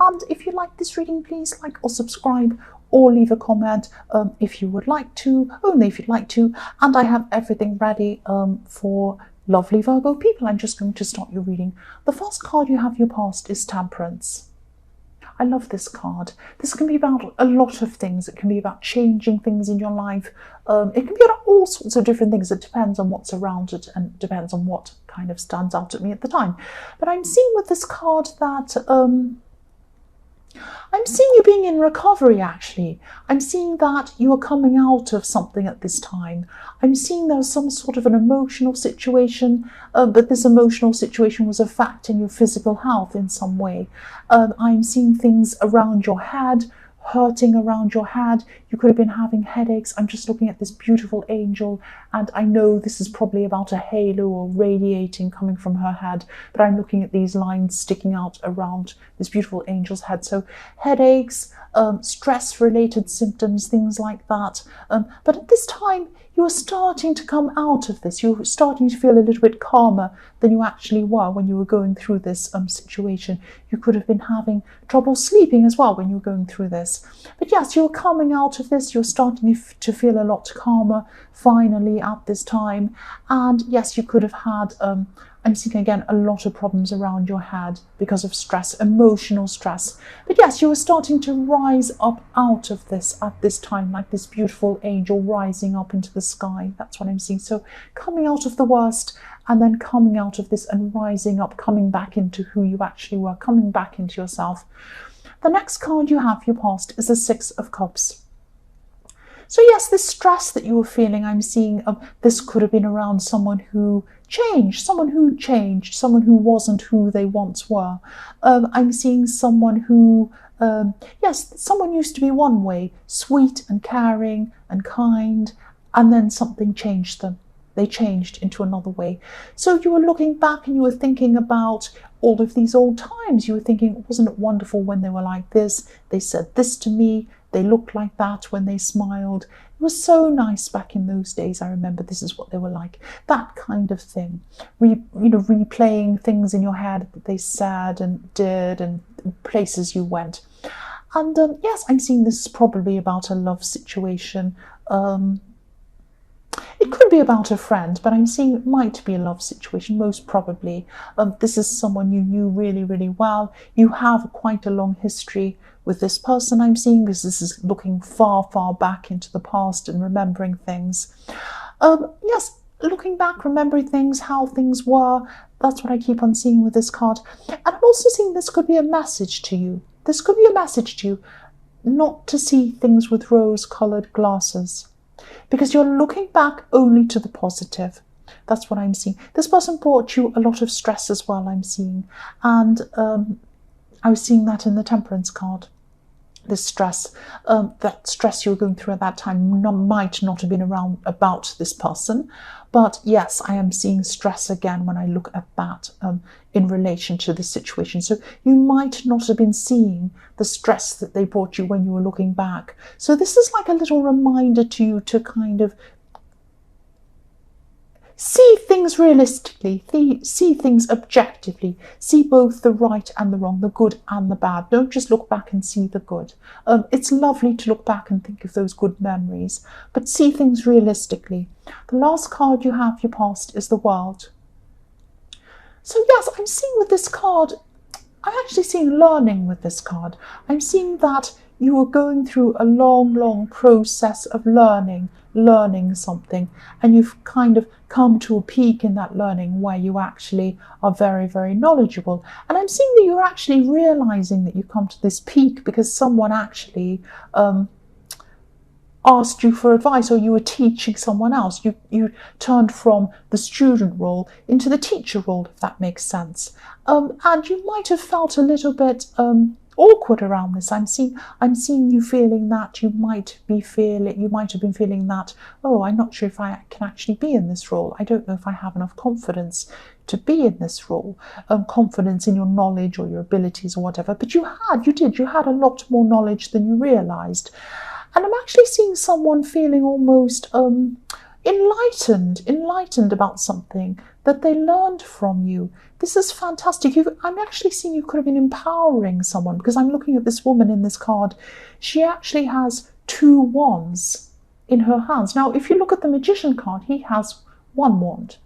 And if you like this reading, please like or subscribe or leave a comment if you would like to, only if you'd like to. And I have everything ready for lovely Virgo people. I'm just going to start your reading. The first card you have your past is Temperance. I love this card. This can be about a lot of things. It can be about changing things in your life. It can be about all sorts of different things. It depends on what's around it and depends on what kind of stands out at me at the time. But I'm seeing with this card that I'm seeing you being in recovery, actually. I'm seeing that you are coming out of something at this time. I'm seeing there's some sort of an emotional situation, but this emotional situation was affecting your physical health in some way. I'm seeing things around your head, hurting around your head. You could have been having headaches. I'm just looking at this beautiful angel, and I know this is probably about a halo or radiating coming from her head, but I'm looking at these lines sticking out around this beautiful angel's head. So headaches, stress-related symptoms, things like that. But at this time, you are starting to come out of this. You're starting to feel a little bit calmer than you actually were when you were going through this situation. You could have been having trouble sleeping as well when you were going through this. But yes, you're coming out of this. You're starting to feel a lot calmer finally at this time. And yes, you could have had, I'm seeing again a lot of problems around your head because of stress, emotional stress. But yes, you are starting to rise up out of this at this time, like this beautiful angel rising up into the sky. That's what I'm seeing. So coming out of the worst and then coming out of this and rising up, coming back into who you actually were, coming back into yourself. The next card you have, your past, is the Six of Cups. So yes, this stress that you were feeling, I'm seeing this could have been around someone who changed, someone who wasn't who they once were. I'm seeing someone who, yes, someone used to be one way, sweet and caring and kind, and then something changed them. They changed into another way. So you were looking back and you were thinking about all of these old times. You were thinking, wasn't it wonderful when they were like this? They said this to me. They looked like that when they smiled. It was so nice back in those days. I remember this is what they were like. That kind of thing. Replaying things in your head that they said and did and places you went. And yes, I'm seeing this is probably about a love situation. It could be about a friend, but I'm seeing it might be a love situation, most probably. This is someone you knew really, really well. You have quite a long history with this person, I'm seeing, because this is looking far, far back into the past and remembering things. Yes, looking back, remembering things, how things were. That's what I keep on seeing with this card. And I'm also seeing this could be a message to you. This could be a message to you not to see things with rose-coloured glasses, because you're looking back only to the positive. That's what I'm seeing. This person brought you a lot of stress as well, I'm seeing. And I was seeing that in the Temperance card. This stress, that stress you were going through at that time might not have been around about this person. But yes, I am seeing stress again when I look at that in relation to this situation. So you might not have been seeing the stress that they brought you when you were looking back. So this is like a little reminder to you to kind of see things realistically, see things objectively, see both the right and the wrong, the good and the bad. Don't just look back and see the good. It's lovely to look back and think of those good memories, but see things realistically. The last card you have, your past, is the World. So yes, I'm seeing with this card, I'm actually seeing learning with this card. I'm seeing that you are going through a long, long process of learning something, and you've kind of come to a peak in that learning where you actually are very, very knowledgeable. And I'm seeing that you're actually realizing that you've come to this peak because someone actually asked you for advice, or you were teaching someone else. You turned from the student role into the teacher role, if that makes sense. And you might have felt a little bit awkward around this. I'm seeing you feeling that you might have been feeling that, oh, I'm not sure if I can actually be in this role. I don't know if I have enough confidence to be in this role, confidence in your knowledge or your abilities or whatever. But you had a lot more knowledge than you realized. And I'm actually seeing someone feeling almost enlightened about something, that they learned from you. This is fantastic. I'm actually seeing you could have been empowering someone, because I'm looking at this woman in this card. She actually has 2 wands in her hands. Now, if you look at the Magician card, he has 1 wand.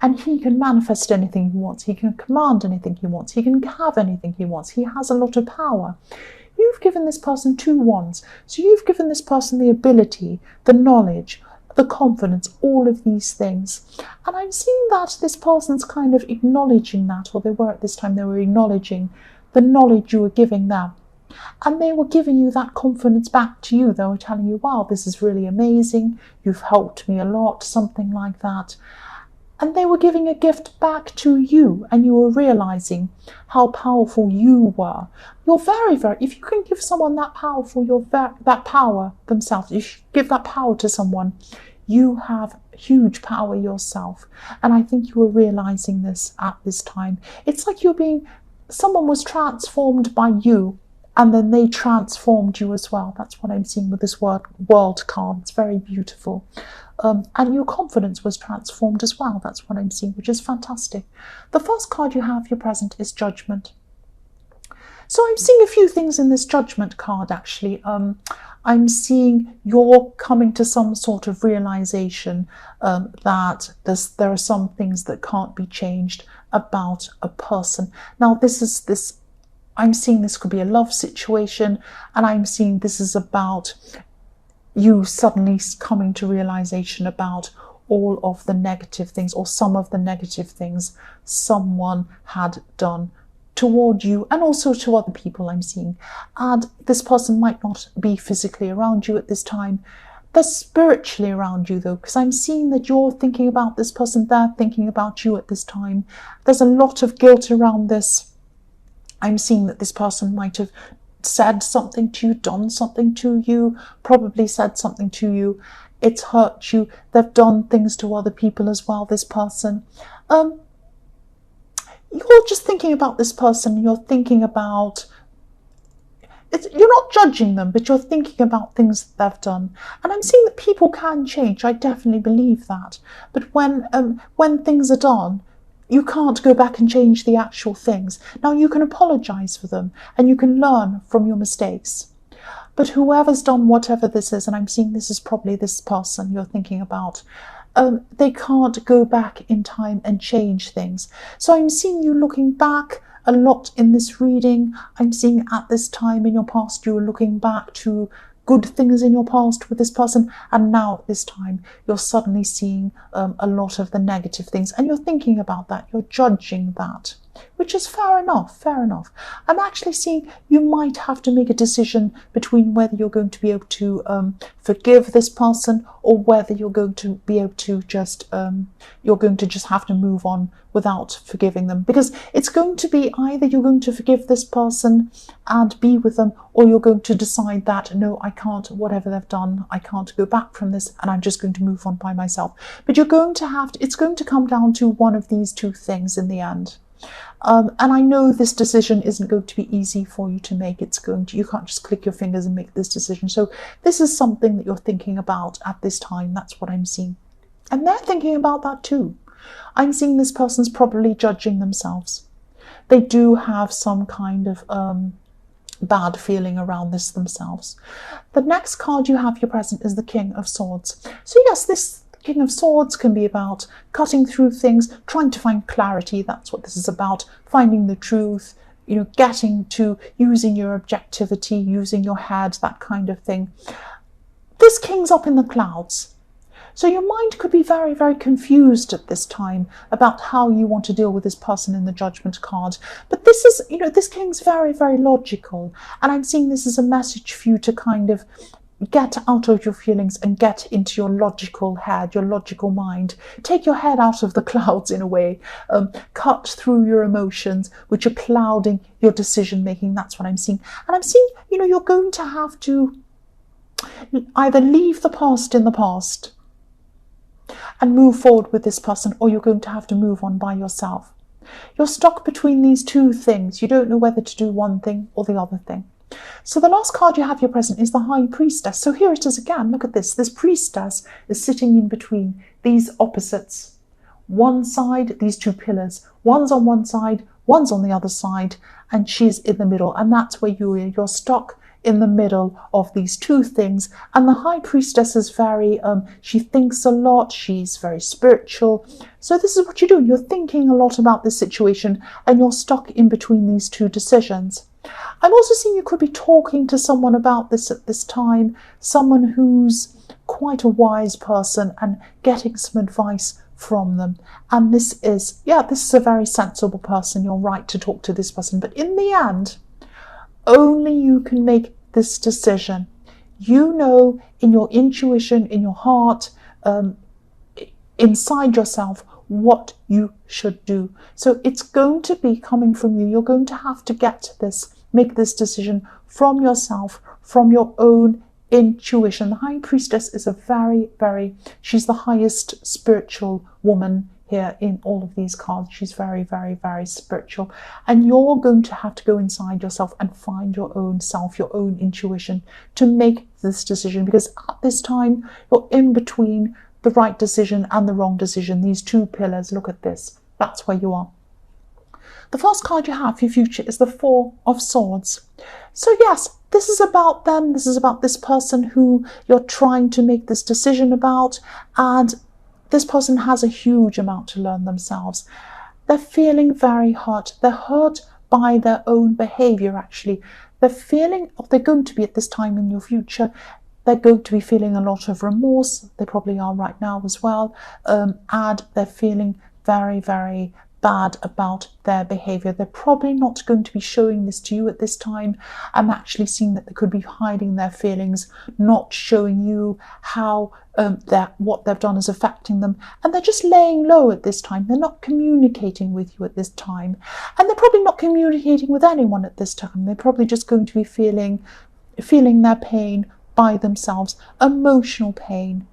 And he can manifest anything he wants. He can command anything he wants. He can have anything he wants. He has a lot of power. You've given this person 2 wands. So you've given this person the ability, the knowledge, the confidence, all of these things. And I'm seeing that this person's kind of acknowledging that, or they were at this time, they were acknowledging the knowledge you were giving them. And they were giving you that confidence back to you. They were telling you, wow, this is really amazing. You've helped me a lot, something like that. And they were giving a gift back to you, and you were realizing how powerful you were. You're very, very, if you can give someone that powerful, that power themselves, if you give that power to someone, you have huge power yourself. And I think you were realizing this at this time. It's like someone was transformed by you, and then they transformed you as well. That's what I'm seeing with this world card. It's very beautiful. And your confidence was transformed as well. That's what I'm seeing, which is fantastic. The first card you have, your present, is Judgment. So I'm seeing a few things in this Judgment card, actually. I'm seeing you're coming to some sort of realization that there are some things that can't be changed about a person. Now, I'm seeing this could be a love situation, and I'm seeing this is about you suddenly coming to realization about all of the negative things, or some of the negative things someone had done toward you and also to other people, I'm seeing. And this person might not be physically around you at this time. They're spiritually around you, though, because I'm seeing that you're thinking about this person, they're thinking about you at this time. There's a lot of guilt around this. I'm seeing that this person might have said something to you, done something to you, probably said something to you. It's hurt you. They've done things to other people as well, this person. You're just thinking about this person. You're thinking about... You're not judging them, but you're thinking about things that they've done. And I'm seeing that people can change. I definitely believe that. But when things are done, you can't go back and change the actual things. Now, you can apologize for them and you can learn from your mistakes. But whoever's done whatever this is, and I'm seeing this is probably this person you're thinking about, they can't go back in time and change things. So I'm seeing you looking back a lot in this reading. I'm seeing at this time in your past, you were looking back to good things in your past with this person, and now at this time you're suddenly seeing a lot of the negative things, and you're thinking about that, you're judging that, which is fair enough. I'm actually seeing you might have to make a decision between whether you're going to be able to forgive this person, or whether you're going to be able to just have to move on without forgiving them, because it's going to be either you're going to forgive this person and be with them, or you're going to decide that, no, I can't, whatever they've done, I can't go back from this, and I'm just going to move on by myself. But you're going to it's going to come down to one of these 2 things in the end. And I know this decision isn't going to be easy for you to make. You can't just click your fingers and make this decision. So this is something that you're thinking about at this time. That's what I'm seeing. And they're thinking about that too. I'm seeing this person's probably judging themselves. They do have some kind of bad feeling around this themselves. The next card you have, your present, is the King of Swords. So yes, this King of Swords can be about cutting through things, trying to find clarity. That's what this is about, finding the truth, getting to using your objectivity, using your head, that kind of thing. This king's up in the clouds. So your mind could be very, very confused at this time about how you want to deal with this person in the Judgment card. But this is, this king's very, very logical. And I'm seeing this as a message for you to kind of get out of your feelings and get into your logical head, your logical mind. Take your head out of the clouds in a way. Cut through your emotions, which are clouding your decision making. That's what I'm seeing. And I'm seeing, you're going to have to either leave the past in the past and move forward with this person, or you're going to have to move on by yourself. You're stuck between these 2 things. You don't know whether to do one thing or the other thing. So the last card you have your present is the High Priestess. So here it is again. Look at this. This priestess is sitting in between these opposites. One side, these two pillars. One's on one side, one's on the other side, and she's in the middle. And that's where you're stuck in the middle of these two things. And the High Priestess is very, she thinks a lot, she's very spiritual. So this is what you're doing. You're thinking a lot about this situation and you're stuck in between these two decisions. I'm also seeing you could be talking to someone about this at this time, someone who's quite a wise person, and getting some advice from them. And this is a very sensible person. You're right to talk to this person. But in the end, only you can make this decision. You know in your intuition, in your heart, inside yourself, what you should do. So it's going to be coming from you. You're going to have to make this decision from yourself, from your own intuition. The High Priestess is she's the highest spiritual woman here in all of these cards. She's very, very, very spiritual. And you're going to have to go inside yourself and find your own self, your own intuition to make this decision. Because at this time, you're in between the right decision and the wrong decision. These two pillars, look at this. That's where you are. The first card you have for your future is the Four of Swords. So yes, this is about them. This is about this person who you're trying to make this decision about. And this person has a huge amount to learn themselves. They're feeling very hurt. They're hurt by their own behavior, actually. They're going to be at this time in your future, they're going to be feeling a lot of remorse. They probably are right now as well. And they're feeling very, very bad about their behavior. They're probably not going to be showing this to you at this time. I'm actually seeing that they could be hiding their feelings, not showing you how what they've done is affecting them, and they're just laying low at this time. They're not communicating with you at this time, and they're probably not communicating with anyone at this time. They're probably just going to be feeling their pain by themselves, emotional pain.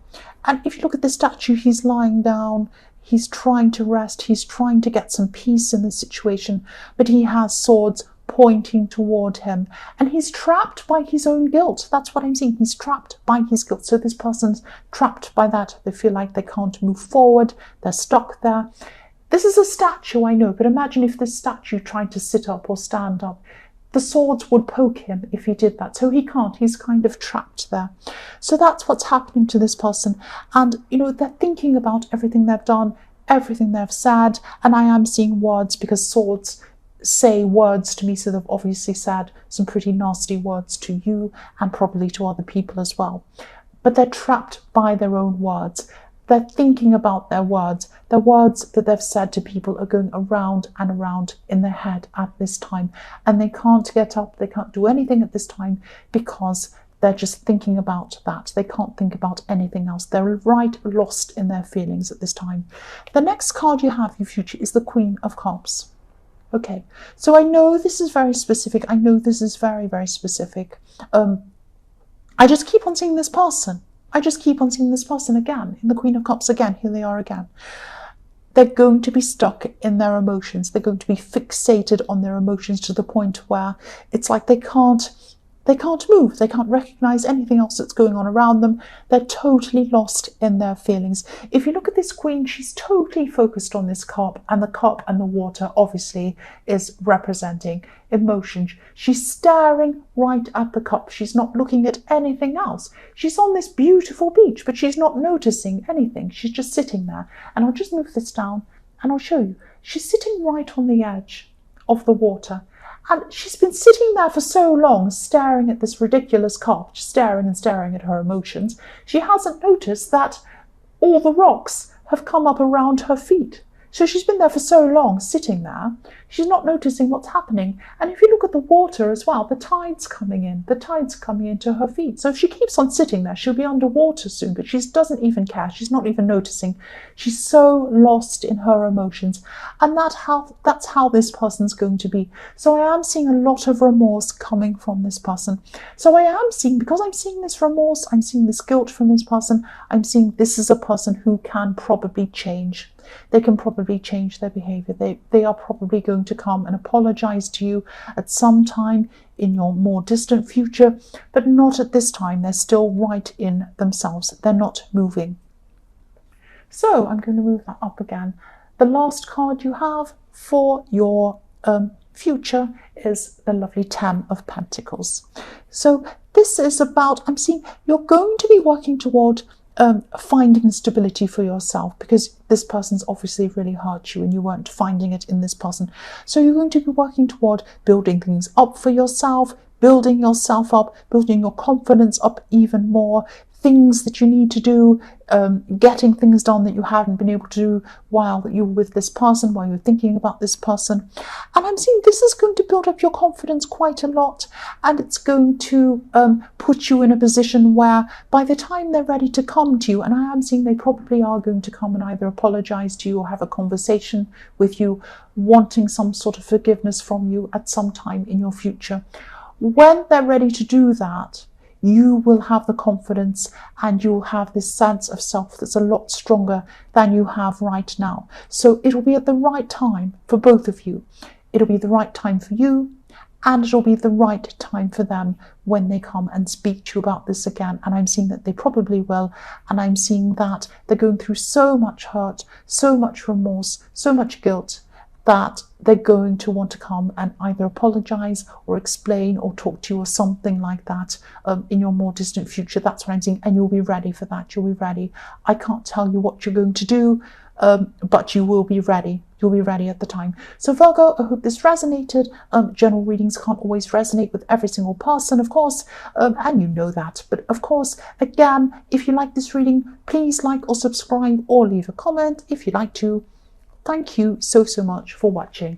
And if you look at the statue, he's lying down. He's trying to rest. He's trying to get some peace in the situation, but he has swords pointing toward him, and he's trapped by his own guilt. That's what I'm seeing. He's trapped by his guilt. So this person's trapped by that. They feel like they can't move forward. They're stuck there. This is a statue, I know, but imagine if this statue tried to sit up or stand up. The swords would poke him if he did that. So he can't. He's kind of trapped there. So that's what's happening to this person. And, they're thinking about everything they've done, everything they've said. And I am seeing words, because swords say words to me. So they've obviously said some pretty nasty words to you and probably to other people as well. But they're trapped by their own words. They're thinking about their words. The words that they've said to people are going around and around in their head at this time. And they can't get up. They can't do anything at this time because they're just thinking about that. They can't think about anything else. They're right lost in their feelings at this time. The next card you have in your future is the Queen of Cups. Okay, so I know this is very specific. I know this is very, very specific. I just keep on seeing this person. I just keep on seeing this person again, in the Queen of Cups again. Here they are again. They're going to be stuck in their emotions. They're going to be fixated on their emotions to the point where it's like they can't move. They can't recognize anything else that's going on around them. They're totally lost in their feelings. If you look at this queen, she's totally focused on this cup, and the cup and the water obviously is representing emotions. She's staring right at the cup. She's not looking at anything else. She's on this beautiful beach, but she's not noticing anything. She's just sitting there. And I'll just move this down and I'll show you. She's sitting right on the edge of the water. And she's been sitting there for so long, staring at this ridiculous cup, staring and staring at her emotions. She hasn't noticed that all the rocks have come up around her feet. So she's been there for so long, sitting there, she's not noticing what's happening. And if you look at the water as well, the tide's coming in. The tide's coming into her feet. So if she keeps on sitting there, she'll be underwater soon, but she doesn't even care. She's not even noticing. She's so lost in her emotions. And that's how this person's going to be. So I am seeing a lot of remorse coming from this person. So I am seeing, because I'm seeing this remorse, I'm seeing this guilt from this person, I'm seeing this is a person who can probably change. They can probably change their behavior. They are probably going to come and apologize to you at some time in your more distant future, but not at this time. They're still right in themselves. They're not moving. So I'm going to move that up again. The last card you have for your future is the lovely 10 of Pentacles. So this is about, I'm seeing you're going to be working toward finding stability for yourself, because this person's obviously really hurt you and you weren't finding it in this person. So you're going to be working toward building things up for yourself, building yourself up, building your confidence up even more, things that you need to do, getting things done that you haven't been able to do while you were with this person, while you're thinking about this person. And I'm seeing this is going to build up your confidence quite a lot, and it's going to put you in a position where by the time they're ready to come to you, and I am seeing they probably are going to come and either apologize to you or have a conversation with you, wanting some sort of forgiveness from you at some time in your future. When they're ready to do that, you will have the confidence and you'll have this sense of self that's a lot stronger than you have right now. So it'll be at the right time for both of you. It'll be the right time for you, and it'll be the right time for them when they come and speak to you about this again. And I'm seeing that they probably will. And I'm seeing that they're going through so much hurt, so much remorse, so much guilt, that they're going to want to come and either apologize or explain or talk to you or something like that in your more distant future. That's what I'm seeing, and you'll be ready for that. You'll be ready. I can't tell you what you're going to do, but you will be ready. You'll be ready at the time. So Virgo, I hope this resonated. General readings can't always resonate with every single person, of course, and you know that. But of course, again, if you like this reading, please like or subscribe or leave a comment if you'd like to. Thank you so much for watching.